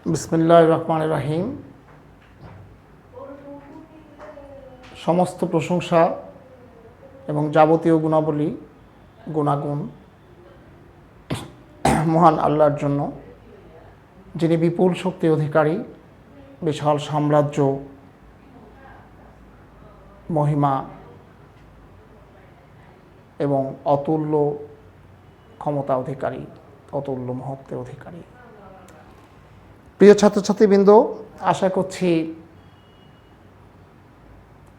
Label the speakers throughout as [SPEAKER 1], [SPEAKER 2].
[SPEAKER 1] বিসমিল্লাহির রহমানির রহিম। সমস্ত প্রশংসা এবং যাবতীয় গুণাবলী গুণাগুণ মহান আল্লাহর জন্য, যিনি বিপুল শক্তি অধিকারী, বিশাল সাম্রাজ্য, মহিমা এবং অতুল্য ক্ষমতা অধিকারী, অতুল্য মহত্বের অধিকারী। প্রিয় ছাত্রছাত্রীবৃন্দ, আশা করছি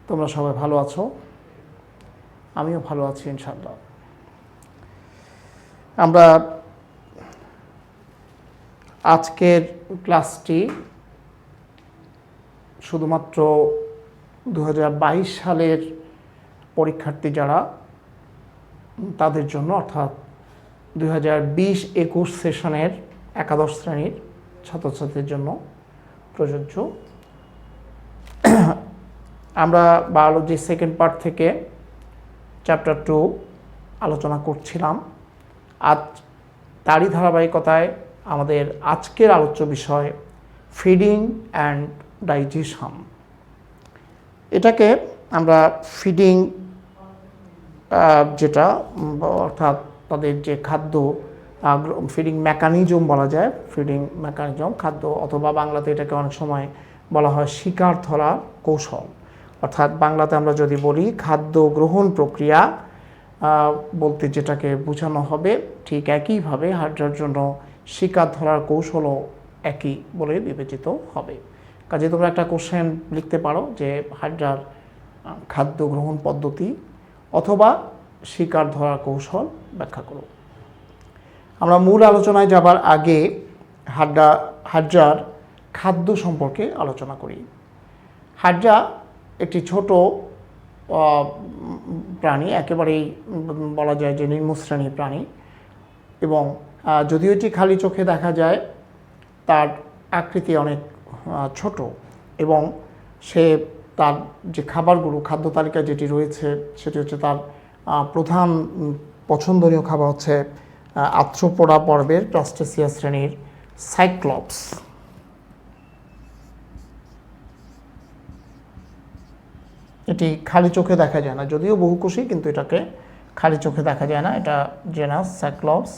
[SPEAKER 1] তোমরা সবাই ভালো আছো। আমিও ভালো আছি ইনশাআল্লাহ। আমরা আজকের ক্লাসটি শুধুমাত্র 2022 সালের পরীক্ষার্থী যারা, তাদের জন্য, অর্থাৎ 2020-21 সেশনের একাদশ শ্রেণীর ছাত্রছাত্রীদের জন্য প্রযোজ্য। আমরা বায়োলজি সেকেন্ড পার্ট থেকে চ্যাপ্টার 2 আলোচনা করছিলাম। আজ তারই ধারাবাহিকতায় আমাদের আজকের আলোচ্য বিষয় ফিডিং অ্যান্ড ডাইজেশন। এটাকে আমরা ফিডিং যেটা, অর্থাৎ তাদের যে খাদ্য ফিডিং মেকানিজম বলা যায়, ফিডিং মেকানিজম খাদ্য, অথবা বাংলাতে এটাকে অনেক সময় বলা হয় শিকার ধরার কৌশল। অর্থাৎ বাংলাতে আমরা যদি বলি খাদ্য গ্রহণ প্রক্রিয়া বলতে যেটাকে বোঝানো হবে, ঠিক একইভাবে হাইড্রার জন্য শিকার ধরার কৌশলও একই বলে বিবেচিত হবে। কাজে তোমরা একটা কোশ্চেন লিখতে পারো যে হাইড্রার খাদ্য গ্রহণ পদ্ধতি অথবা শিকার ধরার কৌশল ব্যাখ্যা করো। আমরা মূল আলোচনায় যাবার আগে হাইড্রার খাদ্য সম্পর্কে আলোচনা করি। হাইড্রা একটি ছোট প্রাণী, একেবারেই বলা যায় যে নিম্ন শ্রেণীর প্রাণী, এবং যদিও এটি খালি চোখে দেখা যায়, তার আকৃতি অনেক ছোট, এবং সে তার যে খাবারগুলো খাদ্য তালিকায় যেটি রয়েছে সেটি হচ্ছে তার প্রধান পছন্দনীয় খাবার হচ্ছে আর্থ্রোপোডা পর্বের ক্রাস্টেসিয়া শ্রেণীর সাইক্লপস। এটি খালি চোখে দেখা যায় না, যদিও বহুকোষী, কিন্তু এটাকে খালি চোখে দেখা যায় না। এটা জেনাস সাইক্লপস।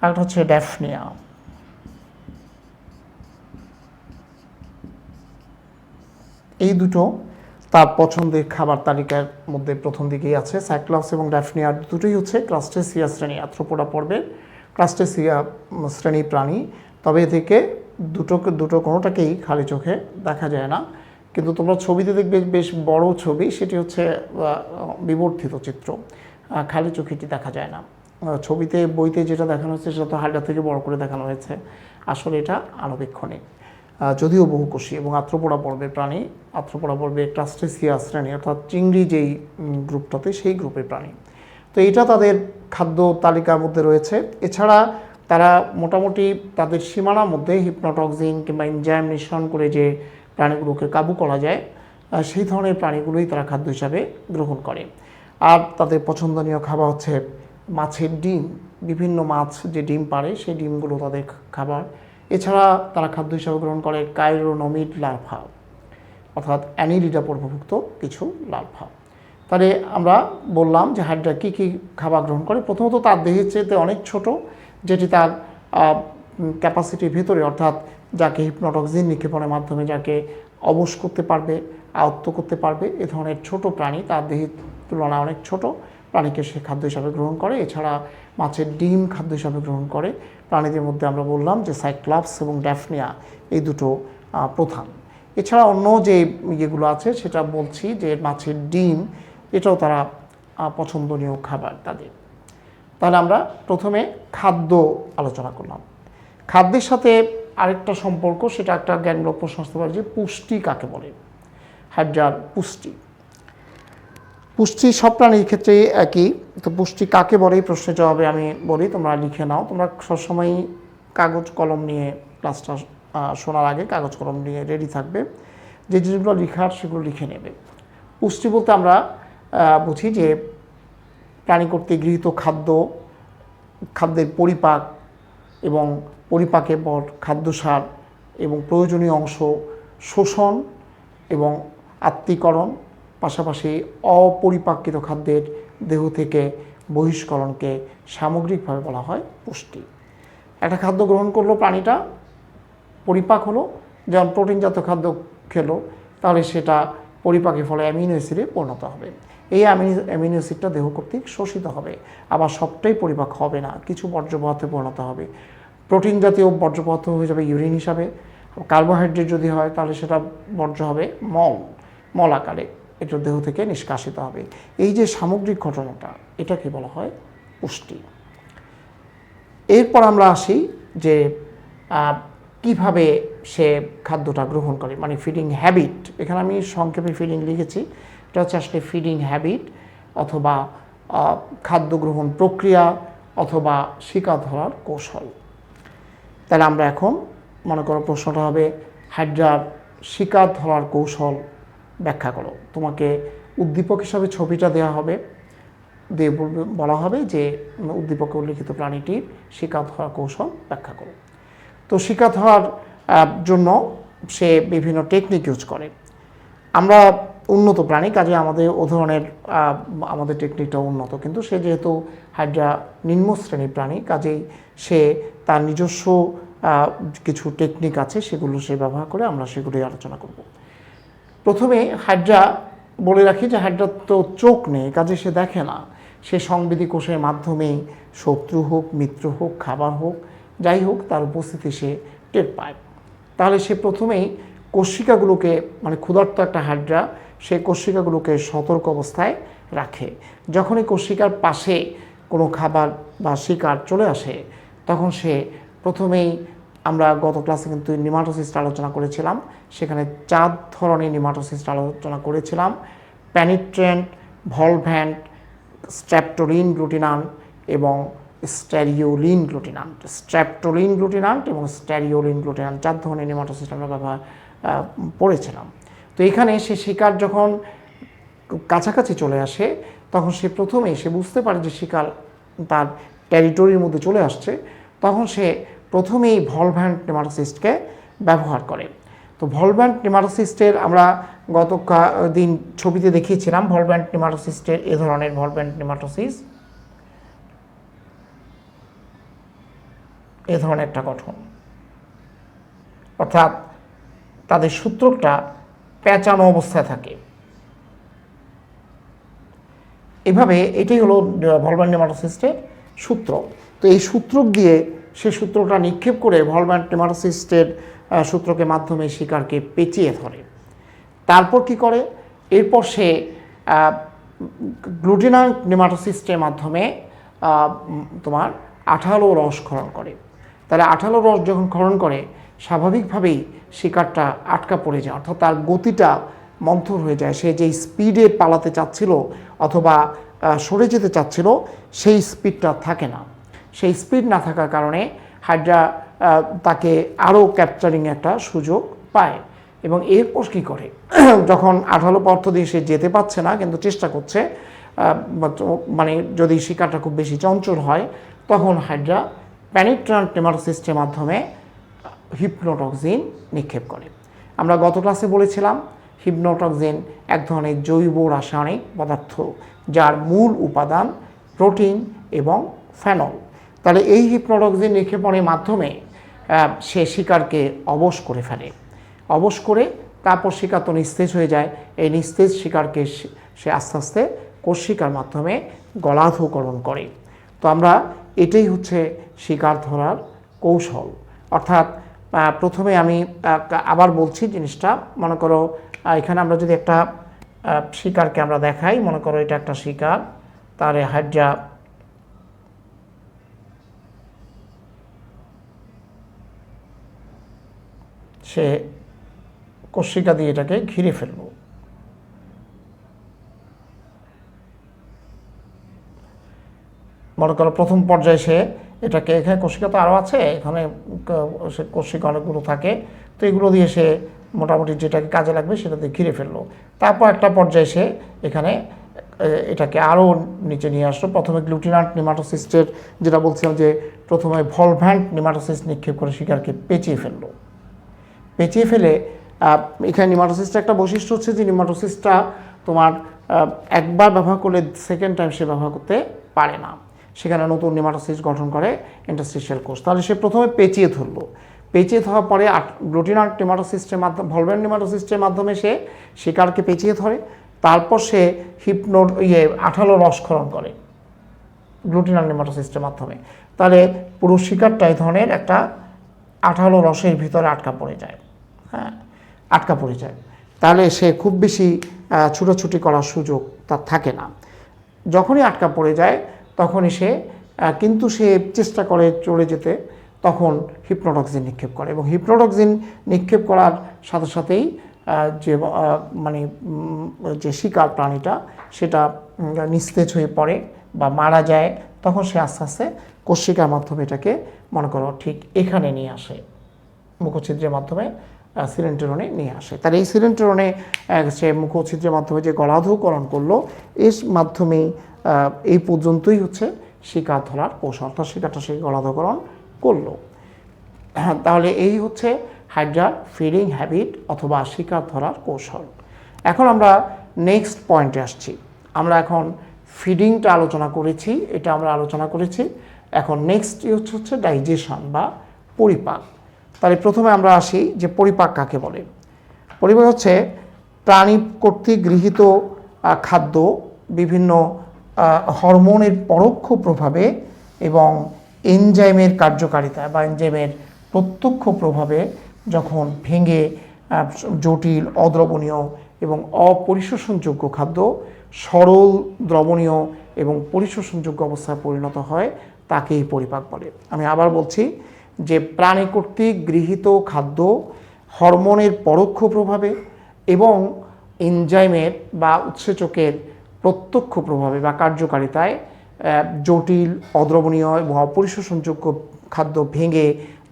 [SPEAKER 1] একটা হচ্ছে ড্যাফনিয়া। এই দুটো তার পছন্দের খাবার তালিকার মধ্যে প্রথম দিকেই আছে। সাইক্লপস এবং ড্যাফনিয়া দুটোই হচ্ছে ক্রাস্টেসিয়া শ্রেণী, আর্থ্রোপোডা পর্বের ক্রাস্টেসিয়া শ্রেণী প্রাণী। তবে এ থেকে দুটো কোনোটাকেই খালি চোখে দেখা যায় না। কিন্তু তোমরা ছবিতে দেখবে বেশ বড় ছবি, সেটি হচ্ছে বিবর্ধিত চিত্র, খালি চোখেটি দেখা যায় না। ছবিতে বইতে যেটা দেখানো হচ্ছে সেটা তো হাইড্রা থেকে বড় করে দেখানো হয়েছে, আসলে এটা আণুবীক্ষণিক, যদিও বহুকোষী এবং আর্থ্রোপোডা পর্বের প্রাণী। আর্থ্রোপোডা পর্বের ক্রাস্টেসিয়া শ্রেণী, অর্থাৎ চিংড়ি যেই গ্রুপটাতে, সেই গ্রুপের প্রাণী। তো এটা তাদের খাদ্য তালিকার মধ্যে রয়েছে। এছাড়া তারা মোটামুটি তাদের সীমানার মধ্যে হিপনোটক্সিন কিংবা এনজাইম নিঃসরণ করে যে প্রাণীগুলোকে কাবু করা যায়, সেই ধরনের প্রাণীগুলোই তারা খাদ্য হিসাবে গ্রহণ করে। আর তাদের পছন্দনীয় খাবার হচ্ছে মাছের ডিম। বিভিন্ন মাছ যে ডিম পাড়ে সেই ডিমগুলো তাদের খাবার। এছাড়া তারা খাদ্য হিসাবে গ্রহণ করে কাইরোনোমিড লার্ভা, অর্থাৎ অ্যানিলিডা পর্বভুক্ত কিছু লার্ভা। তাহলে আমরা বললাম যে হাইড্রা কী কী খাবার গ্রহণ করে। প্রথমত তার দেহের চেয়ে অনেক ছোট, যেটি তার ক্যাপাসিটির ভেতরে, অর্থাৎ যাকে হিপনোটক্সিন নিক্ষেপণের মাধ্যমে যাকে অবশ করতে পারবে, আয়ত্ত করতে পারবে, এ ধরনের ছোট প্রাণী, তার দেহের তুলনায় অনেক ছোট প্রাণীকে সে খাদ্য হিসাবে গ্রহণ করে। এছাড়া মাছের ডিম খাদ্য হিসাবে গ্রহণ করে। প্রাণীদের মধ্যে আমরা বললাম যে সাইক্লপস এবং ড্যাফনিয়া এই দুটো প্রধান। এছাড়া অন্য যে ইয়েগুলো আছে সেটা বলছি যে মাছের ডিম, এটাও তারা পছন্দনীয় খাবার তাদের। তাহলে আমরা প্রথমে খাদ্য আলোচনা করলাম। খাদ্যের সাথে আরেকটা সম্পর্ক, সেটা একটা জ্ঞানমূলক প্রশ্ন আসতে পারে যে পুষ্টি কাকে বলে। হাইড্রার পুষ্টি সব প্রাণীর ক্ষেত্রে একই। তো পুষ্টি কাকে বলে এই প্রশ্নের জবাবে আমি বলি, তোমরা লিখে নাও। তোমরা সবসময়ই কাগজ কলম নিয়ে ক্লাসটা শোনার আগে কাগজ কলম নিয়ে রেডি থাকবে, যে জিনিসগুলো লেখার সেগুলো লিখে নেবে। পুষ্টি বলতে আমরা বুঝি যে প্রাণী কর্তৃক গৃহীত খাদ্যের পরিপাক এবং পরিপাকের পর খাদ্যসার এবং প্রয়োজনীয় অংশ শোষণ এবং আত্তীকরণ, পাশাপাশি অপরিপাকিত খাদ্যের দেহ থেকে বহিষ্করণকে সামগ্রিকভাবে বলা হয় পুষ্টি। একটা খাদ্য গ্রহণ করলো, প্রাণীটা পরিপাক হলো, যেমন প্রোটিনজাত খাদ্য খেলো, তাহলে সেটা পরিপাকের ফলে অ্যামিনো অ্যাসিডে পরিণত হবে। এই অ্যামিনো অ্যাসিডটা দেহ কর্তৃক শোষিত হবে, আবার সবটাই পরিপাক হবে না, কিছু বর্জ্য পদার্থে পরিণত হবে। প্রোটিন জাতীয় বর্জ্য পদার্থ হয়ে যাবে ইউরিন হিসাবে, কার্বোহাইড্রেট যদি হয় তাহলে সেটা বর্জ্য হবে মল আকারে, এটা দেহ থেকে নিষ্কাশিত হবে। এই যে সামগ্রিক ঘটনাটা, এটাকে বলা হয় পুষ্টি। এরপর আমরা আসি যে কিভাবে সে খাদ্যটা গ্রহণ করে, মানে ফিডিং হ্যাবিট। এখানে আমি সংক্ষেপে ফিডিং লিখেছি, এটা হচ্ছে আসলে ফিডিং হ্যাবিট অথবা খাদ্য গ্রহণ প্রক্রিয়া অথবা শিকার ধরার কৌশল। তাহলে আমরা এখন মনে করো প্রশ্নটা হবে হাইড্রার শিকার ধরার কৌশল ব্যাখ্যা করো। তোমাকে উদ্দীপক হিসাবে ছবিটা দেওয়া হবে, দিয়ে বলা হবে যে উদ্দীপকে উল্লিখিত প্রাণীটির শিকার ধরার কৌশল ব্যাখ্যা করো। তো শিকার ধরার জন্য সে বিভিন্ন টেকনিক ইউজ করে। আমরা উন্নত প্রাণী, কাজে আমাদের ও ধরনের আমাদের টেকনিকটা উন্নত, কিন্তু সে যেহেতু হাইড্রা নিম্ন শ্রেণীর প্রাণী, কাজেই সে তার নিজস্ব কিছু টেকনিক আছে, সেগুলো সে ব্যবহার করে, আমরা সেগুলোই আলোচনা করব। প্রথমে হাইড্রা বলে রাখি যে হাইড্রার তো চোখ নেই, কাজে সে দেখে না। সে সংবেদী কোষের মাধ্যমে শত্রু হোক, মিত্র হোক, খাবার হোক, যাই হোক, তার উপস্থিতি সে টের পায়। তাহলে সে প্রথমেই কোষিকাগুলোকে, মানে ক্ষুধার্ত একটা হাইড্রা, সে কোষিকাগুলোকে সতর্ক অবস্থায় রাখে। যখনই কোষিকার পাশে কোনো খাবার বা শিকার চলে আসে, তখন সে প্রথমেই, আমরা গত ক্লাসে কিন্তু নিমাটোসিস্ট আলোচনা করেছিলাম, সেখানে 4 ধরনের নিমাটোসিস্ট আলোচনা করেছিলাম: প্যানিট্রেন্ট, ভলভ্যান্ট, স্ট্র্যাপটোলিন গ্লুটিনান্ট এবং স্টেরিওলিন গ্লুটিনান্ট। স্ট্র্যাপটোলিন গ্লুটিনান্ট এবং স্টেরিওলিন গ্লুটিনান্ট 4 ধরনের নিমাটোসিস্ট আমরা পড়েছিলাম। তো এখানে সে শিকার যখন কাছাকাছি চলে আসে, তখন সে প্রথমেই সে বুঝতে পারে যে শিকার তার টেরিটরির মধ্যে চলে আসছে, তখন সে প্রথমেই ভলভ্যান্ট নেমাটোসিস্টকে ব্যবহার করে। তো ভলভ্যান্ট নেমাটোসিস্টের আমরা গত দিন ছবিতে দেখিয়েছিলাম ভলভ্যান্ট নেমাটোসিস্টের এ ধরনের ভলভ্যান্ট নেমাটোসিস, এ ধরনের একটা গঠন, অর্থাৎ তাদের সূত্রকটা পেঁচানো অবস্থায় থাকে। এভাবে এটাই হলো ভলভ্যান্ট নেমাটোসিস্টের সূত্র। তো এই সূত্র দিয়ে সে সূত্রটা নিক্ষেপ করে ভলভ্যান্ট নেমাটোসিস্টের সূত্রকে মাধ্যমে শিকারকে পেঁচিয়ে ধরে। তারপর কি করে, এরপর সে গ্লুটিনান্ট নেমাটোসিস্টের মাধ্যমে তোমার আঠালো রস ক্ষরণ করে। তাহলে আঠালো রস যখন ক্ষরণ করে, স্বাভাবিকভাবেই শিকারটা আটকা পড়ে যায়, অর্থাৎ তার গতিটা মন্থর হয়ে যায়। সে যেই স্পিডে পালাতে চাচ্ছিল অথবা সরে যেতে চাচ্ছিল, সেই স্পিডটা থাকে না। সেই স্পিড না থাকার কারণে হাইড্রা তাকে আরও ক্যাপচারিং একটা সুযোগ পায়। এবং এরপর কী করে, যখন আঠালো পদার্থ দিয়ে সে যেতে পারছে না কিন্তু চেষ্টা করছে, মানে যদি শিকারটা খুব বেশি চঞ্চল হয়, তখন হাইড্রা প্যানিট্রেন্ট নেমাটোসিস্টের মাধ্যমে হিপনোটক্সিন নিক্ষেপ করে। আমরা গত ক্লাসে বলেছিলাম হিপনোটক্সিন এক ধরনের জৈব রাসায়নিক পদার্থ, যার মূল উপাদান প্রোটিন এবং ফেনল। তাহলে এই হিপনোটক্সিন নিক্ষেপণের মাধ্যমে সে শিকারকে অবশ করে ফেলে। অবশ করে তারপর শিকার তো নিস্তেজ হয়ে যায়। এই নিস্তেজ শিকারকে সে আস্তে আস্তে কোষশিকার মাধ্যমে গলাধঃকরণ করে। তো আমরা এটাই হচ্ছে শিকার ধরার কৌশল। অর্থাৎ প্রথমে আমি আবার বলছি জিনিসটা, মনে করো এখানে আমরা যদি একটা শিকারকে আমরা দেখাই, মনে করো এটা একটা শিকার, তার হাইড্রা সে কোষিকা দিয়ে এটাকে ঘিরে ফেলল। মনে করো প্রথম পর্যায়ে সে এটাকে, এখানে কোষিকা তো আরও আছে, এখানে কোষিকা অনেকগুলো থাকে, তো এগুলো দিয়ে সে মোটামুটি যেটাকে কাজে লাগবে সেটা দিয়ে ঘিরে ফেললো। তারপর একটা পর্যায়ে সে এখানে এটাকে আরও নিচে নিয়ে আসলো। প্রথমে গ্লুটিনান্ট নেমাটোসিস্টের, যেটা বলছিলাম যে প্রথমে ভলভ্যান্ট নেমাটোসিস্ট নিক্ষেপ করে শিকারকে পেঁচিয়ে ফেললো। পেঁচিয়ে ফেলে এখানে নিমাটোসিসটা একটা বৈশিষ্ট্য হচ্ছে যে নিমাটোসিসটা তোমার একবার ব্যবহার করলে সেকেন্ড টাইম সে ব্যবহার করতে পারে না, সেখানে নতুন নিমাটোসিস গঠন করে ইন্টারস্টিশিয়াল কোষ। তাহলে সে প্রথমে পেঁচিয়ে ধরলো, পেঁচিয়ে ধরার পরে গ্লুটিনার নেমাটোসিস্টের মাধ্যমে ভলভেন নেমাটোসিস্টের মাধ্যমে সে শিকারকে পেঁচিয়ে ধরে, তারপর সে আঠালো রসক্ষরণ করে গ্লুটিনার নেমাটোসিস্টের মাধ্যমে। তাহলে পুরো শিকারটা এই ধরনের একটা আঠালো রসের ভিতরে আটকা পড়ে যায়, হ্যাঁ আটকা পড়ে যায়। তাহলে সে খুব বেশি ছুটোছুটি করার সুযোগ তার থাকে না। যখনই আটকা পড়ে যায় তখনই সে কিন্তু সে চেষ্টা করে চলে যেতে, তখন হিপনোটক্সিন নিক্ষেপ করে এবং হিপনোটক্সিন নিক্ষেপ করার সাথে সাথেই যে মানে যে শিকার প্রাণীটা সেটা নিস্তেজ হয়ে পড়ে বা মারা যায়। তখন সে আস্তে আস্তে কোষিকার মাধ্যমে এটাকে মনে করো ঠিক এখানে নিয়ে আসে, মুখছিদ্রের মাধ্যমে সিলেন্টেরনে নিয়ে আসে। তাহলে এই সিলেন্টেরনে সে মুখছিদ্রের মাধ্যমে যে গলাধকরণ করলো, এর মাধ্যমেই এই পর্যন্তই হচ্ছে শিকার ধরার কৌশল, অর্থাৎ শিকারটা সেই গলাধকরণ করলো। হ্যাঁ, তাহলে এই হচ্ছে হাইড্রার ফিডিং হ্যাবিট অথবা শিকার ধরার কৌশল। এখন আমরা নেক্সট পয়েন্টে আসছি। আমরা এখন ফিডিংটা আলোচনা করেছি, এটা আমরা আলোচনা করেছি। এখন নেক্সট হচ্ছে ডাইজেশন বা পরিপাক। তাহলে প্রথমে আমরা আসি যে পরিপাক কাকে বলে। পরিপাক হচ্ছে প্রাণী কর্তৃক গৃহীত খাদ্য বিভিন্ন হরমোনের পরোক্ষ প্রভাবে এবং এনজাইমের কার্যকারিতা বা এনজাইমের প্রত্যক্ষ প্রভাবে যখন ভেঙে জটিল, অদ্রবণীয় এবং অপরিশোষণযোগ্য খাদ্য সরল, দ্রবণীয় এবং পরিশোষণযোগ্য অবস্থায় পরিণত হয়, তাকেই পরিপাক বলে। আমি আবার বলছি যে প্রাণী কর্তৃক গৃহীত খাদ্য হরমোনের পরোক্ষ প্রভাবে এবং এনজাইমের বা উৎসেচকের প্রত্যক্ষ প্রভাবে বা কার্যকারিতায় জটিল, অদ্রবণীয় এবং অপরিশোষণযোগ্য খাদ্য ভেঙে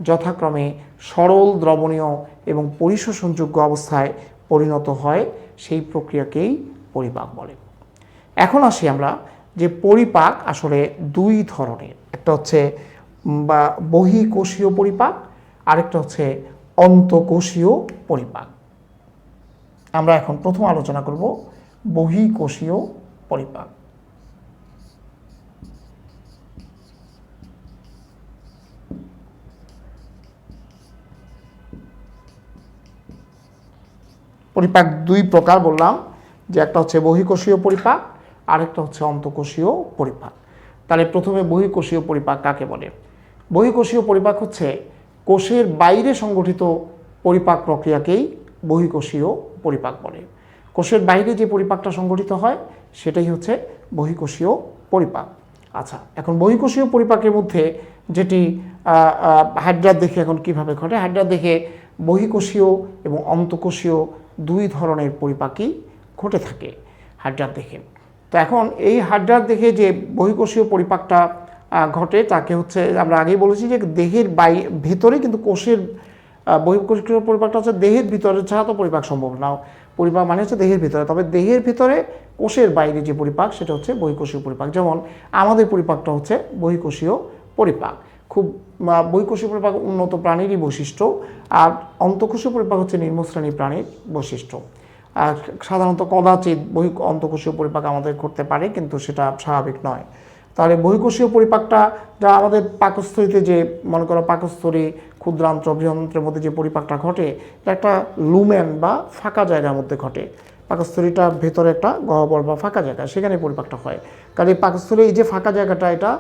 [SPEAKER 1] যথাক্রমে সরল, দ্রবণীয় এবং পরিশোষণযোগ্য অবস্থায় পরিণত হয়, সেই প্রক্রিয়াকেই পরিপাক বলে। এখন আসি আমরা যে পরিপাক আসলে দুই ধরনের, একটা হচ্ছে বা বহিঃকোষীয় পরিপাক, আরেকটা হচ্ছে অন্তঃকোষীয় পরিপাক। আমরা এখন প্রথম আলোচনা করব বহিঃকোষীয় পরিপাক। পরিপাক দুই প্রকার বললাম, যে একটা হচ্ছে বহিঃকোষীয় পরিপাক, আরেকটা হচ্ছে অন্তঃকোষীয় পরিপাক। তাহলে প্রথমে বহিঃকোষীয় পরিপাক কাকে বলে? বহিঃকোষীয় পরিপাক হচ্ছে কোষের বাইরে সংগঠিত পরিপাক প্রক্রিয়াকেই বহিঃকোষীয় পরিপাক বলে। কোষের বাইরে যে পরিপাকটা সংগঠিত হয় সেটাই হচ্ছে বহিঃকোষীয় পরিপাক। আচ্ছা, এখন বহিঃকোষীয় পরিপাকের মধ্যে যেটি হাইড্রার দেখে এখন কিভাবে ঘটে, হাইড্রার দেখে বহিঃকোষীয় এবং অন্তঃকোষীয় দুই ধরনের পরিপাকই ঘটে থাকে হাইড্রার দেখে। তো এখন এই হাইড্রার দেখে যে বহিঃকোষীয় পরিপাকটা ঘটে তাকে হচ্ছে আমরা আগেই বলেছি যে দেহের ভেতরে, কিন্তু কোষের বহিঃকোষীয় পরিপাকটা হচ্ছে দেহের ভিতরে ছাড়া তো পরিপাক সম্ভব না। পরিপাক মানে হচ্ছে দেহের ভিতরে, তবে দেহের ভিতরে কোষের বাইরে যে পরিপাক সেটা হচ্ছে বহিঃকোষীয় পরিপাক। যেমন আমাদের পরিপাকটা হচ্ছে বহিঃকোষীয় পরিপাক, খুব বহিঃকোষীয় পরিপাক উন্নত প্রাণীরই বৈশিষ্ট্য, আর অন্তঃকোষীয় পরিপাক হচ্ছে নিম্ন শ্রেণীর প্রাণীর বৈশিষ্ট্য। আর সাধারণত কদাচিৎ অন্তঃকোষীয় পরিপাক আমাদের করতে পারে, কিন্তু সেটা স্বাভাবিক নয়। তাহলে বহিঃকোষীয় পরিপাকটা যা আমাদের পাকস্থলীতে যে মনে করো পাকস্থলী, ক্ষুদ্রান্ত্র, বৃহন্ত্রের মধ্যে যে পরিপাকটা ঘটে, এটা একটা লুমেন বা ফাঁকা জায়গার মধ্যে ঘটে। পাকস্থলীটার ভেতরে একটা গহ্বর বা ফাঁকা জায়গা, সেখানে পরিপাকটা হয়। কারণ এই পাকস্থলী এই যে ফাঁকা জায়গাটা, এটা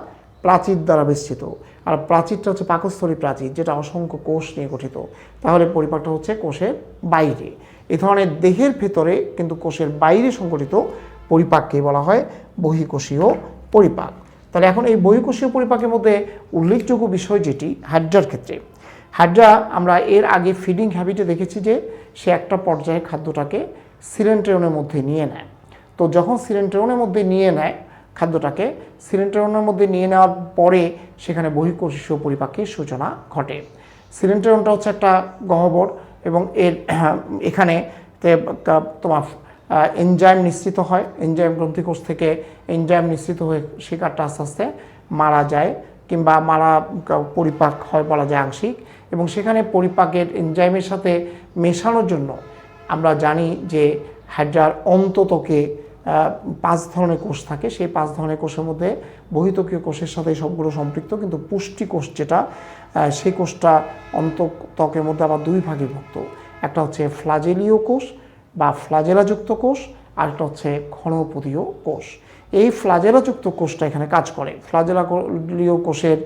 [SPEAKER 1] প্রাচীর দ্বারা বেষ্টিত, আর প্রাচীরটা হচ্ছে পাকস্থলী প্রাচীর, যেটা অসংখ্য কোষ নিয়ে গঠিত। তাহলে পরিপাকটা হচ্ছে কোষের বাইরে। এই ধরনের দেহের ভেতরে কিন্তু কোষের বাইরে সংগঠিত পরিপাককে বলা হয় বহিঃকোষীয় পরিপাক। তাহলে এখন এই বহিঃকোষীয় পরিপাকের মধ্যে উল্লেখযোগ্য বিষয় যেটি হাইড্রার ক্ষেত্রে, হাইড্রা আমরা এর আগে ফিডিং হ্যাবিটে দেখেছি যে সে একটা পর্যায়ে খাদ্যটাকে সিলেন্ট্রিয়নের মধ্যে নিয়ে নেয়। তো যখন সিলেন্ট্রিয়নের মধ্যে নিয়ে নেয় খাদ্যটাকে, সিলেন্ট্রিয়নের মধ্যে নিয়ে নেওয়ার পরে সেখানে বহিঃকোষীয় পরিপাকের সূচনা ঘটে। সিলেন্ট্রিয়নটা হচ্ছে একটা গহ্বর এবং এখানে তোমার এনজাইম নিঃসৃত হয়। এনজাইম গ্রন্থিকোষ থেকে এনজাইম নিঃসৃত হয়ে শিকারটা আস্তে আস্তে মারা যায়, কিংবা মারা পরিপাক হয় বলা যায় আংশিক, এবং সেখানে পরিপাকের এনজাইমের সাথে মেশানোর জন্য আমরা জানি যে হাইড্রার অন্ততকে 5 ধরনের কোষ থাকে। সেই 5 ধরনের কোষের মধ্যে বহিঃত্বকীয় কোষের সাথে সবগুলো সম্পৃক্ত, কিন্তু পুষ্টি কোষ যেটা সেই কোষটা অন্তত্বকের মধ্যে আবার 2 ভাগে বিভক্ত। একটা হচ্ছে ফ্লাজেলীয় কোষ বা ফ্লাজেলাযুক্ত কোষ, আর একটা হচ্ছে ঘনপদীয় কোষ। এই ফ্লাজেলাযুক্ত কোষটা এখানে কাজ করে। ফ্লাজেলীয় কোষের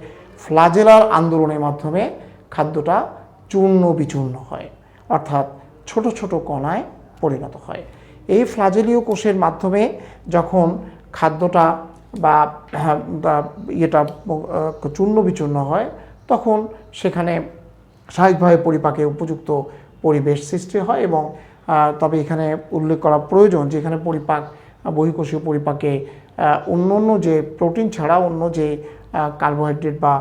[SPEAKER 1] ফ্লাজেলার আন্দোলনের মাধ্যমে খাদ্যটা চূর্ণ বিচূর্ণ হয়, অর্থাৎ ছোট ছোট কণায় পরিণত হয়। এই ফ্লাজেলীয় কোষের মাধ্যমে যখন খাদ্যটা বা ইয়েটা চূর্ণ বিচূর্ণ হয়, তখন সেখানে স্বাভাবিকভাবে পরিপাকে উপযুক্ত পরিবেশ সৃষ্টি হয়। এবং তবে এখানে উল্লেখ করা প্রয়োজন যে এখানে পরিপাক, বহিঃকোষীয় পরিপাকে অন্য যে প্রোটিন ছাড়া অন্য যে কার্বোহাইড্রেট বা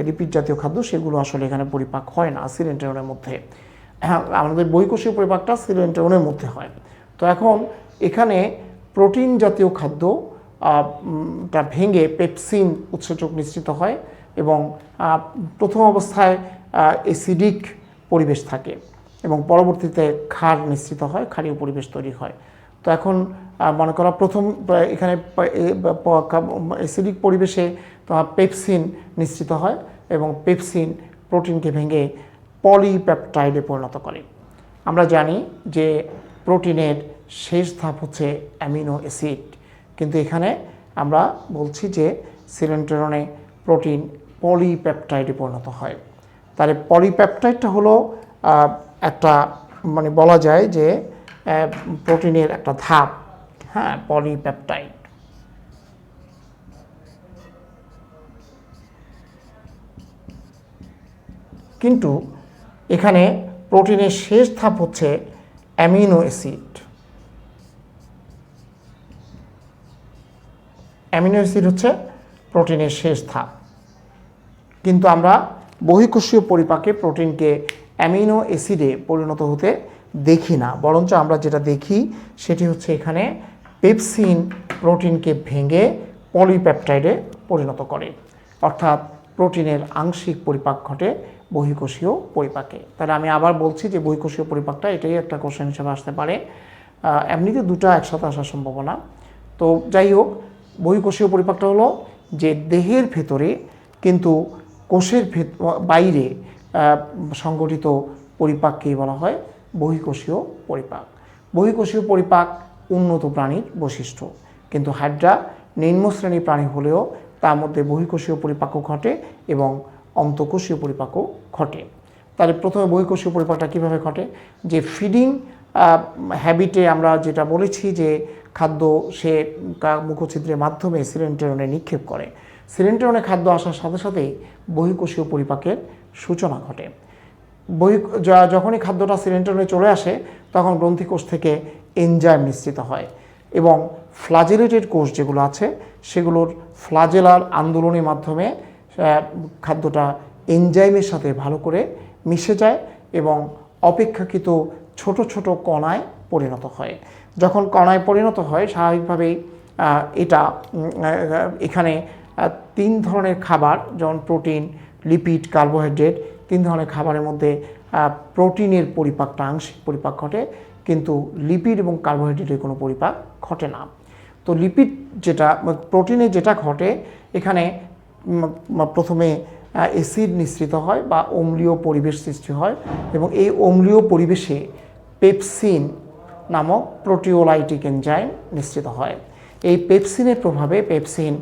[SPEAKER 1] লিপিড জাতীয় খাদ্য সেগুলো আসলে এখানে পরিপাক হয় না সিলেন্টেরনের মধ্যে। আমাদের বহিঃকোষীয় পরিপাকটা সিলেন্টেরনের মধ্যে হয়। তো এখন এখানে প্রোটিন জাতীয় খাদ্য টা ভেঙে পেপসিন উৎসেচক নিঃসৃত হয়, এবং প্রথম অবস্থায় অ্যাসিডিক পরিবেশ থাকে এবং পরবর্তীতে ক্ষার নিঃসৃত হয়, ক্ষারীয় পরিবেশ তৈরি হয়। তো এখন মনে করা প্রথম এখানে অ্যাসিডিক পরিবেশে পেপসিন নিঃসৃত হয়, এবং পেপসিন প্রোটিনকে ভেঙে পলিপেপটাইডে পরিণত করে। আমরা জানি যে প্রোটিনের শেষ ধাপ হচ্ছে অ্যামিনো অ্যাসিড, কিন্তু এখানে আমরা বলছি যে সিলেন্টেরনে প্রোটিন পলিপেপটাইডে পরিণত হয়। তাহলে পলিপেপটাইডটা হলো একটা মানে বলা যায় যে প্রোটিনের একটা ধাপ, হ্যাঁ, পলিপেপটাইড। কিন্তু এখানে প্রোটিনের শেষ ধাপ হচ্ছে অ্যামিনো অ্যাসিড। অ্যামিনো অ্যাসিড হচ্ছে প্রোটিনের শেষ ধাপ, কিন্তু আমরা বহিঃকোষীয় পরিপাকে প্রোটিনকে অ্যামিনো অ্যাসিডে পরিণত হতে দেখি না, বরঞ্চ আমরা যেটা দেখি সেটি হচ্ছে এখানে পেপসিন প্রোটিনকে ভেঙে পলিপেপটাইডে পরিণত করে, অর্থাৎ প্রোটিনের আংশিক পরিপাক ঘটে বহিঃকোষীয় পরিপাকে। তাহলে আমি আবার বলছি যে বহিঃকোষীয় পরিপাকটা এটাই একটা কোশ্চেন হিসেবে আসতে পারে। এমনিতে দুটো একসাথে আসার সম্ভাবনা। তো যাই হোক, বহিঃকোষীয় পরিপাকটা হলো যে দেহের ভেতরে কিন্তু কোষের বাইরে সংগঠিত পরিপাককেই বলা হয় বহিঃকোষীয় পরিপাক। বহিঃকোষীয় পরিপাক উন্নত প্রাণীর বৈশিষ্ট্য, কিন্তু হাইড্রা নিম্ন শ্রেণীর প্রাণী হলেও তার মধ্যে বহিঃকোষীয় পরিপাকও ঘটে এবং অন্তঃকোষীয় পরিপাকও ঘটে। তাহলে প্রথমে বহিঃকোষীয় পরিপাকটা কীভাবে ঘটে? যে ফিডিং হ্যাবিটে আমরা যেটা বলেছি যে খাদ্য সে মুখছিদ্রের মাধ্যমে সিলেন্টেরনে নিক্ষেপ করে। সিলেন্টেরনে খাদ্য আসার সাথে সাথেই বহিঃকোষীয় পরিপাকের সূচনা ঘটে। যখনই খাদ্যটা সিলেন্টেরনে চলে আসে তখন গ্রন্থিকোষ থেকে এনজাইম নিঃসৃত হয়, এবং ফ্লাজেলেটেড কোষ যেগুলো আছে সেগুলোর ফ্লাজেলার আন্দোলনের মাধ্যমে খাদ্যটা এনজাইমের সাথে ভালো করে মিশে যায় এবং অপেক্ষাকৃত ছোট ছোট কণায় পরিণত হয়। যখন কণায় পরিণত হয় স্বাভাবিকভাবেই এটা এখানে 3 ধরনের খাবার, যেমন প্রোটিন, লিপিড, কার্বোহাইড্রেট, 3 ধরনের খাবারের মধ্যে প্রোটিনের পরিপাকটা আংশিক পরিপাক ঘটে, কিন্তু লিপিড এবং কার্বোহাইড্রেটের কোনো পরিপাক ঘটে না। তো লিপিড যেটা প্রোটিনে যেটা ঘটে, এখানে প্রথমে অ্যাসিড নিঃসৃত হয় বা অম্লীয় পরিবেশ সৃষ্টি হয়, এবং এই অম্লীয় পরিবেশে পেপসিন নামক প্রোটিওলাইটিক এনজাইম নিঃসৃত হয়। এই পেপসিনের প্রভাবে পেপসিন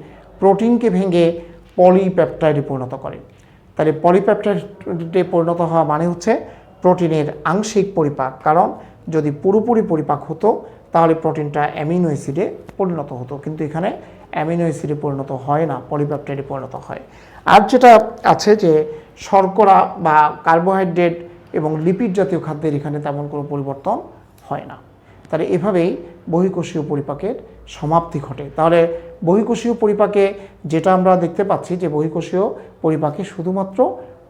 [SPEAKER 1] প্রোটিনকে ভেঙে পলিপেপটাইডে পরিণত করে। তাহলে পলিপেপটাইডে পরিণত হওয়া মানে হচ্ছে প্রোটিনের আংশিক পরিপাক, কারণ যদি পুরোপুরি পরিপাক হতো তাহলে প্রোটিনটা অ্যামিনো অ্যাসিডে পরিণত হতো, কিন্তু এখানে অ্যামিনো অ্যাসিডে পরিণত হয় না, পলিপেপটাইডে পরিণত হয়। আর যেটা আছে যে শর্করা বা কার্বোহাইড্রেট এবং লিপিড জাতীয় খাদ্যের এখানে তেমন কোনো পরিবর্তন হয় না। তাহলে এভাবেই বহিঃকোষীয় পরিপাকের সমাপ্তি ঘটে। তাহলে বহিঃকোষীয় পরিপাকে যেটা আমরা দেখতে পাচ্ছি যে বহিঃকোষীয় পরিপাকে শুধুমাত্র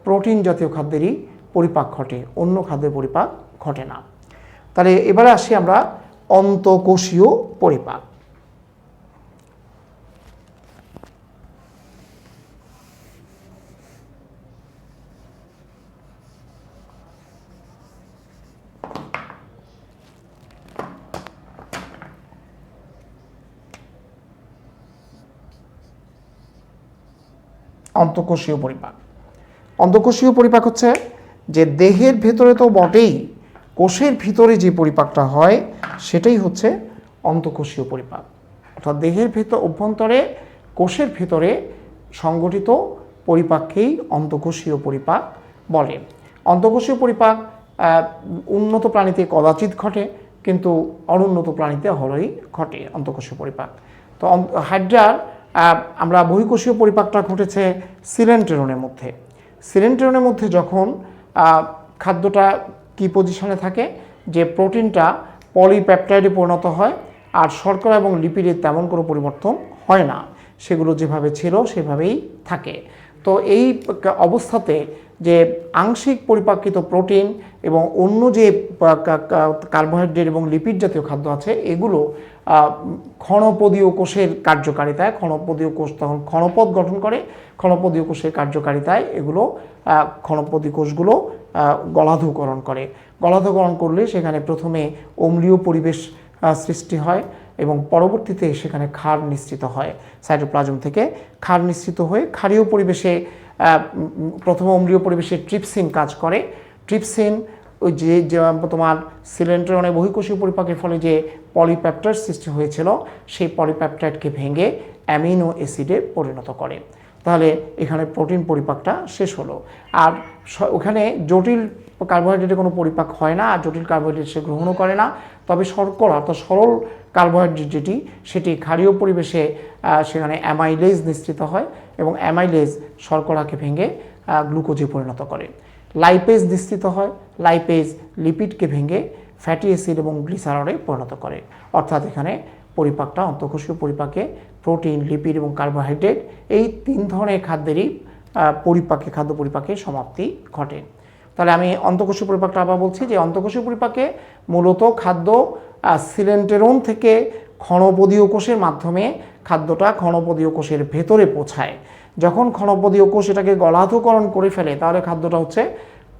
[SPEAKER 1] প্রোটিন জাতীয় খাদ্যেরই পরিপাক ঘটে, অন্য খাদ্যের পরিপাক ঘটে না। তাহলে এবারে আসি আমরা অন্তঃকোষীয় পরিপাক। অন্তঃকোষীয় পরিপাক। অন্তঃকোষীয় পরিপাক হচ্ছে যে দেহের ভেতরে তো বটেই, কোষের ভিতরে যে পরিপাকটা হয় সেটাই হচ্ছে অন্তঃকোষীয় পরিপাক। অর্থাৎ দেহের ভেতর অভ্যন্তরে কোষের ভিতরে সংগঠিত পরিপাককেই অন্তঃকোষীয় পরিপাক বলে। অন্তঃকোষীয় পরিপাক উন্নত প্রাণীতে কদাচিৎ ঘটে, কিন্তু অনুন্নত প্রাণীতে হরই ঘটে অন্তঃকোষীয় পরিপাক। তো হাইড্রার আমরা বহিঃকোষীয় পরিপাকটা ঘটেছে সিলেন্টেরনের মধ্যে। সিলেন্টেরনের মধ্যে যখন খাদ্যটা কি পজিশনে থাকে, যে প্রোটিনটা পলিপ্যাপটাইডে পরিণত হয় আর শর্করা এবং লিপিডের তেমন কোনো পরিবর্তন হয় না, সেগুলো যেভাবে ছিল সেভাবেই থাকে। তো এই অবস্থাতে যে আংশিক পরিপাকিত প্রোটিন এবং অন্য যে কার্বোহাইড্রেট এবং লিপিড জাতীয় খাদ্য আছে, এগুলো ক্ষণপদীয় কোষের কার্যকারিতায়, ক্ষণপদীয় কোষ তখন ক্ষণপদ গঠন করে, ক্ষণপদীয় কোষের কার্যকারিতায় এগুলো ক্ষণপদী কোষগুলো গলাধকরণ করে। গলাধকরণ করলে সেখানে প্রথমে অম্লীয় পরিবেশ সৃষ্টি হয় এবং পরবর্তীতে সেখানে ক্ষার নিঃসৃত হয়। সাইটোপ্লাজম থেকে ক্ষার নিঃসৃত হয়ে ক্ষারীয় পরিবেশে প্রথমে অম্লীয় পরিবেশে ট্রিপসিন কাজ করে। ট্রিপসিন ওই যে তোমার সিলেন্টেরনের বহিঃকোষীয় পরিপাকের ফলে যে পলিপ্যাপটাইড সৃষ্টি হয়েছিল, সেই পলিপ্যাপটাইডকে ভেঙে অ্যামিনো অ্যাসিডে পরিণত করে। তাহলে এখানে প্রোটিন পরিপাকটা শেষ হলো। আর ওখানে জটিল কার্বোহাইড্রেটের কোনো পরিপাক হয় না, আর জটিল কার্বোহাইড্রেট সে গ্রহণও করে না। তবে শর্করা অর্থাৎ সরল কার্বোহাইড্রেট যেটি, সেটি ক্ষারীয় পরিবেশে সেখানে অ্যামাইলেজ নিঃসৃত হয় এবং অ্যামাইলেজ শর্করাকে ভেঙে গ্লুকোজে পরিণত করে। লাইপেজ নিঃসৃত হয়, লাইপেজ লিপিডকে ভেঙে ফ্যাটি অ্যাসিড এবং গ্লিসারলে পরিণত করে। অর্থাৎ এখানে পরিপাকটা অন্তঃকোষীয় পরিপাকে প্রোটিন, লিপিড এবং কার্বোহাইড্রেট এই তিন ধরনের খাদ্যেরই খাদ্য পরিপাকে সমাপ্তি ঘটে। তাহলে আমি অন্তঃকোষীয় পরিপাকটা আবার বলছি যে অন্তঃকোষীয় পরিপাকে মূলত খাদ্য সিলেন্টেরন থেকে ক্ষণপদীয় কোষের মাধ্যমে খাদ্যটা ক্ষণপদীয় কোষের ভেতরে পৌঁছায়। যখন ক্ষণপদীয় কোষ এটাকে গলাধকরণ করে ফেলে, তাহলে খাদ্যটা হচ্ছে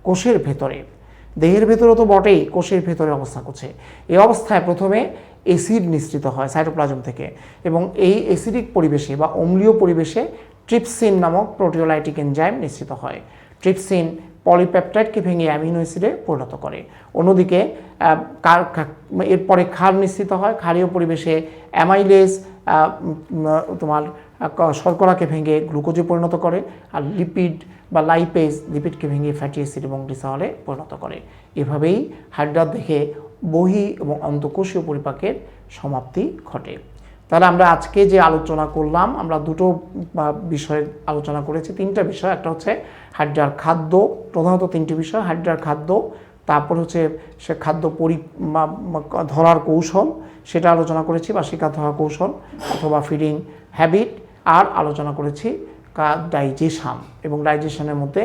[SPEAKER 1] কোষের ভেতরে, দেহের ভেতরে তো বটেই, কোষের ভেতরে অবস্থা করছে। এই অবস্থায় প্রথমে অ্যাসিড নিঃসৃত হয় সাইটোপ্লাজম থেকে এবং এই অ্যাসিডিক পরিবেশে বা অম্লীয় পরিবেশে ট্রিপসিন নামক প্রোটিওলাইটিক এনজাইম নিঃসৃত হয়। ট্রিপসিন পলিপ্যাপটাইডকে ভেঙে অ্যামিনো অ্যাসিডে পরিণত করে। অন্যদিকে এরপরে ক্ষার নিঃসৃত হয়, ক্ষারীয় পরিবেশে অ্যামাইলেজ তোমার শর্করাকে ভেঙে গ্লুকোজে পরিণত করে, আর লিপিড বা লাইপেজ লিপিডকে ভেঙে ফ্যাটি অ্যাসিড এবং গ্লিসারলে পরিণত করে। এভাবেই হাইড্রার দেখে বহি এবং অন্তঃকোষীয় পরিপাকের সমাপ্তি ঘটে। তাহলে আমরা আজকে যে আলোচনা করলাম, আমরা দুটো বিষয়ে আলোচনা করেছি, তিনটা বিষয়। একটা হচ্ছে হাইড্রার খাদ্য, প্রধানত তিনটি বিষয়: হাইড্রার খাদ্য, তারপর হচ্ছে সে খাদ্য ধরার কৌশল, সেটা আলোচনা করেছি, বা শিকার ধরা কৌশল অথবা ফিডিং হ্যাবিট, আর আলোচনা করেছি ডাইজেশন এবং ডাইজেশনের মধ্যে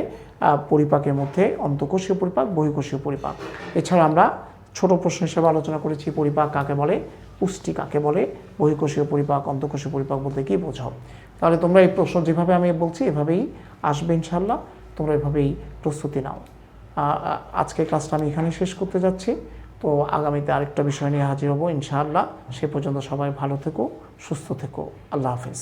[SPEAKER 1] পরিপাকের মধ্যে অন্তঃকোষীয় পরিপাক, বহিঃকোষীয় পরিপাক। এছাড়া আমরা ছোট প্রশ্ন হিসেবে আলোচনা করেছি পরিপাক কাকে বলে, পুষ্টি কাকে বলে, বহিঃকোষীয় পরিপাক, অন্তঃকোষীয় পরিপাক বলতে কি বোঝাও। তাহলে তোমরা এই প্রশ্ন যেভাবে আমি বলছি এভাবেই আসবে ইনশাল্লাহ, তোমরা এভাবেই প্রস্তুতি নাও। আজকে ক্লাসটা আমি এখানেই শেষ করতে যাচ্ছি। তো আগামীতে আরেকটা বিষয় নিয়ে হাজির হব ইনশাআল্লাহ। সে পর্যন্ত সবাই ভালো থেকো, সুস্থ থেকো। আল্লাহ হাফেজ।